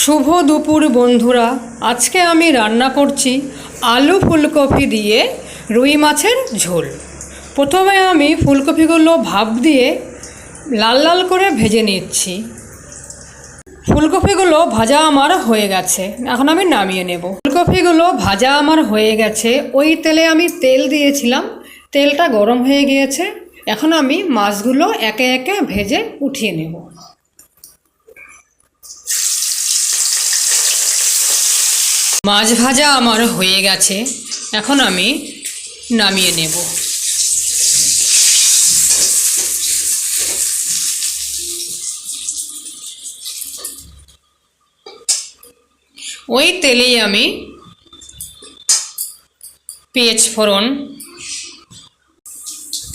শুভ দুপুর বন্ধুরা, আজকে আমি রান্না করছি আলু ফুলকপি দিয়ে রুই মাছের ঝোল। প্রথমে আমি ফুলকপিগুলো ভাপ দিয়ে লাল লাল করে ভেজে নিচ্ছি। ফুলকপিগুলো ভাজা আমার হয়ে গেছে, এখন আমি নামিয়ে নেব। ফুলকপিগুলো ভাজা আমার হয়ে গেছে, ওই তেলে আমি তেল দিয়েছিলাম, তেলটা গরম হয়ে গিয়েছে। এখন আমি মাছগুলো একে একে ভেজে উঠিয়ে নেব। মাছ ভাজা আমার হয়ে গেছে, এখন আমি নামিয়ে নেব। ওই তেলেই আমি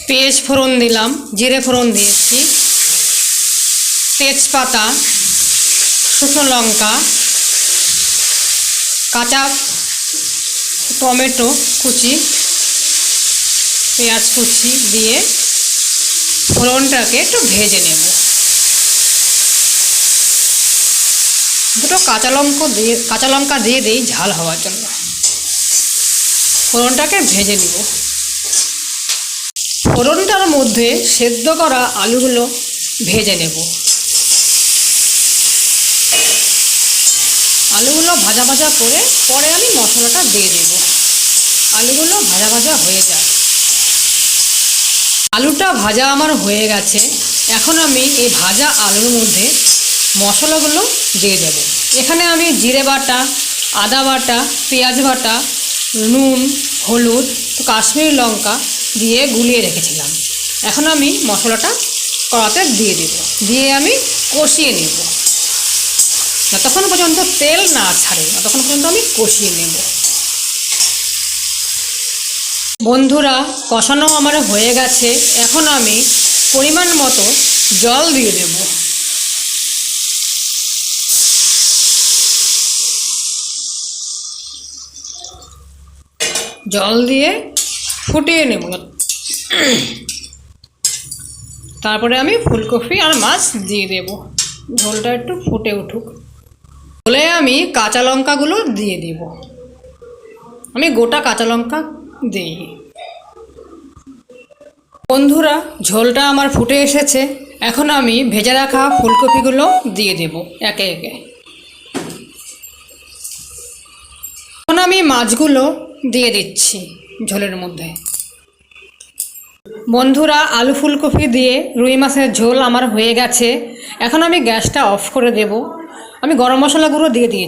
পেঁয়াজ ফোড়ন দিলাম, জিরে ফোড়ন দিয়েছি, তেজপাতা, শুকনো লঙ্কা, কাঁচা টমেটো কুচি, পেঁয়াজ কুচি দিয়ে ফোড়নটাকে একটু ভেজে নেব। দুটো কাঁচা লঙ্কা দিয়ে দিই ঝাল হওয়ার জন্য। ফোড়নটাকে ভেজে নিব। ফোড়নটার মধ্যে সেদ্ধ করা আলুগুলো ভেজে নেব। আলুগুলো ভাজা ভাজা করে পরে আমি মশলাটা দিয়ে দেব। আলুগুলো ভাজা ভাজা হয়ে যায়। আলুটা ভাজা আমার হয়ে গেছে, এখন আমি এই ভাজা আলুর মধ্যে মশলাগুলো দিয়ে দেব। এখানে আমি জিরে বাটা, আদা বাটা, পেঁয়াজ বাটা, নুন, হলুদ, কাশ্মীরি লঙ্কা দিয়ে গুলিয়ে রেখেছিলাম। এখন আমি মশলাটা কড়াতে দিয়ে দেব, দিয়ে আমি কষিয়ে নেব। যতক্ষণ পর্যন্ত তেল না ছাড়ে ততক্ষণ পর্যন্ত আমি কষিয়ে নেব। বন্ধুরা, কষানো আমার হয়ে গেছে, এখন আমি পরিমাণ মতো জল দিয়ে দেব। জল দিয়ে ফুটিয়ে নেব। তারপরে আমি ফুলকপি আর মাছ দিয়ে দেব। ঝোলটা একটু ফুটে উঠুক। ঝোলে আমি কাঁচা লঙ্কাগুলো দিয়ে দেব। আমি গোটা কাঁচা লঙ্কা দিই। বন্ধুরা, ঝোলটা আমার ফুটে এসেছে, এখন আমি ভেজে রাখা ফুলকপিগুলো দিয়ে দেব একে একে। এখন আমি মাছগুলো দিয়ে দিচ্ছি ঝোলের মধ্যে। বন্ধুরা, আলু ফুলকপি দিয়ে রুই মাছের ঝোল আমার হয়ে গেছে, এখন আমি গ্যাসটা অফ করে দেব। আমি গরম মশলা গুঁড়ো দিয়ে দিয়েছি।